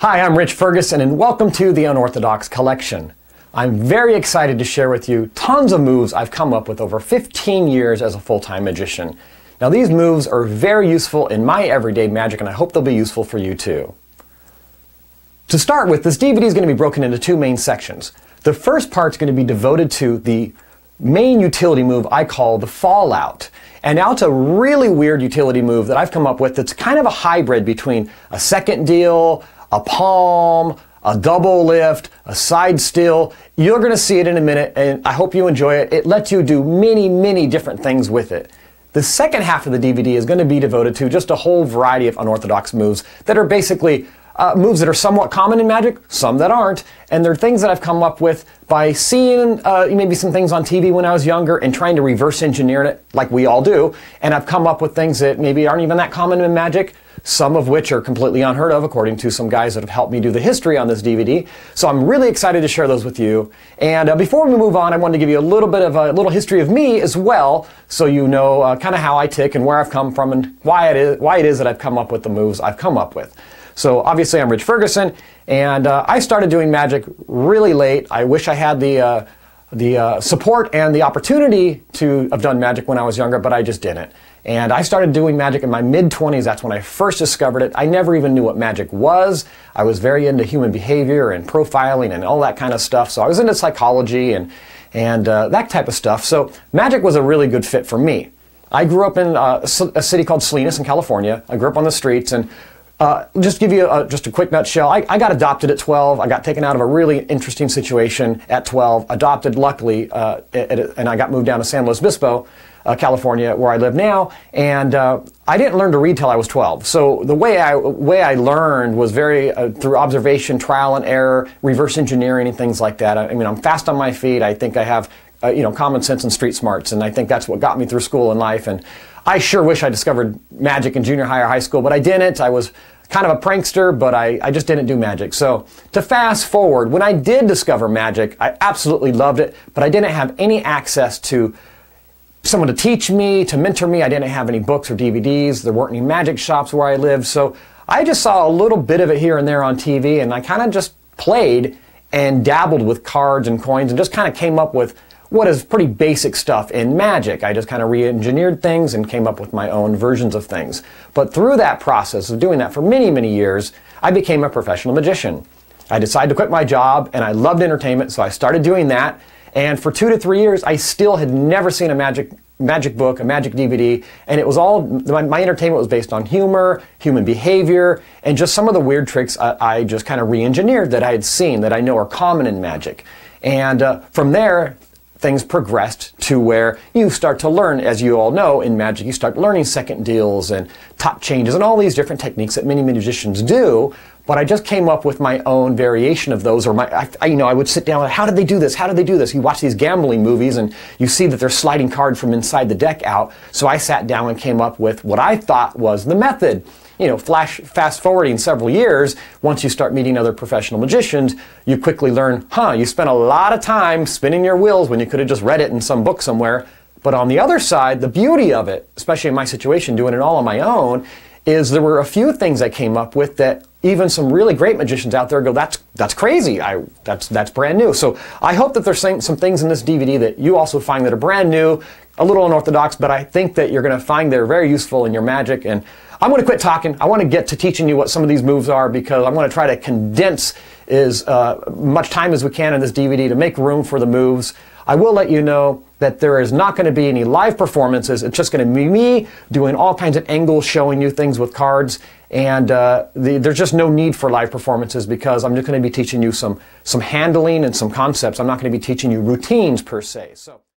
Hi, I'm Rich Ferguson and welcome to the Unorthodox collection. I'm very excited to share with you tons of moves I've come up with over 15 years as a full-time magician. Now these moves are very useful in my everyday magic and I hope they'll be useful for you too. To start with, this DVD is going to be broken into two main sections. The first part is going to be devoted to the main utility move I call the fallout. And now it's a really weird utility move that I've come up with that's kind of a hybrid between a second deal, a palm, a double lift, a side still. You're going to see it in a minute and I hope you enjoy it. It lets you do many different things with it. The second half of the DVD is going to be devoted to just a whole variety of unorthodox moves that are basically moves that are somewhat common in magic, some that aren't, and they're things that I've come up with by seeing maybe some things on TV when I was younger and trying to reverse engineer it like we all do, and I've come up with things that maybe aren't even that common in magic, some of which are completely unheard of according to some guys that have helped me do the history on this DVD. So I'm really excited to share those with you. And before we move on, I wanted to give you a little bit of a little history of me as well, so you know kind of how I tick and where I've come from and why it is that I've come up with the moves I've come up with. So obviously I'm Rich Ferguson, and I started doing magic really late. I wish I had the support and the opportunity to have done magic when I was younger, but I just didn't. And I started doing magic in my mid-20s. That's when I first discovered it. I never even knew what magic was. I was very into human behavior and profiling and all that kind of stuff. So I was into psychology and that type of stuff. So magic was a really good fit for me. I grew up in a city called Salinas in California. I grew up on the streets, and just give you just a quick nutshell. I got adopted at 12. I got taken out of a really interesting situation at 12. Adopted, luckily, and I got moved down to San Luis Obispo, California, where I live now. And I didn't learn to read till I was 12. So the way I learned was very through observation, trial and error, reverse engineering, and things like that. I mean, I'm fast on my feet. I think I have common sense and street smarts, and I think that's what got me through school and life. And I sure wish I discovered magic in junior high or high school, but I didn't. I was kind of a prankster, but I just didn't do magic. So to fast forward, when I did discover magic, I absolutely loved it, but I didn't have any access to someone to teach me, to mentor me. I didn't have any books or DVDs. There weren't any magic shops where I lived. So I just saw a little bit of it here and there on TV, and I kind of just played and dabbled with cards and coins and just kind of came up with what is pretty basic stuff in magic. I just kind of re-engineered things and came up with my own versions of things. But through that process of doing that for many years, I became a professional magician. I decided to quit my job, and I loved entertainment, so I started doing that. And for 2 to 3 years, I still had never seen a magic book, a magic DVD, and it was all, my entertainment was based on humor, human behavior, and just some of the weird tricks I just kind of re-engineered that I had seen that I know are common in magic. And from there, things progressed to where you start to learn, as you all know, in magic, you start learning second deals and top changes and all these different techniques that many magicians do. But I just came up with my own variation of those, or I would sit down and, how did they do this? How did they do this? You watch these gambling movies and you see that they're sliding cards from inside the deck out. So I sat down and came up with what I thought was the method. Fast forwarding several years, once you start meeting other professional magicians, you quickly learn, you spent a lot of time spinning your wheels when you could have just read it in some book somewhere. But on the other side, the beauty of it, especially in my situation, doing it all on my own, is there were a few things I came up with that even some really great magicians out there go, that's crazy, that's brand new. So I hope that there's some things in this DVD that you also find that are brand new, a little unorthodox, but I think that you're going to find they're very useful in your magic. And I'm going to quit talking. I want to get to teaching you what some of these moves are, because I want to try to condense as much time as we can in this DVD to make room for the moves. I will let you know that there is not going to be any live performances. It's just going to be me doing all kinds of angles, showing you things with cards, and there's just no need for live performances because I'm just going to be teaching you some handling and some concepts. I'm not going to be teaching you routines per se. So.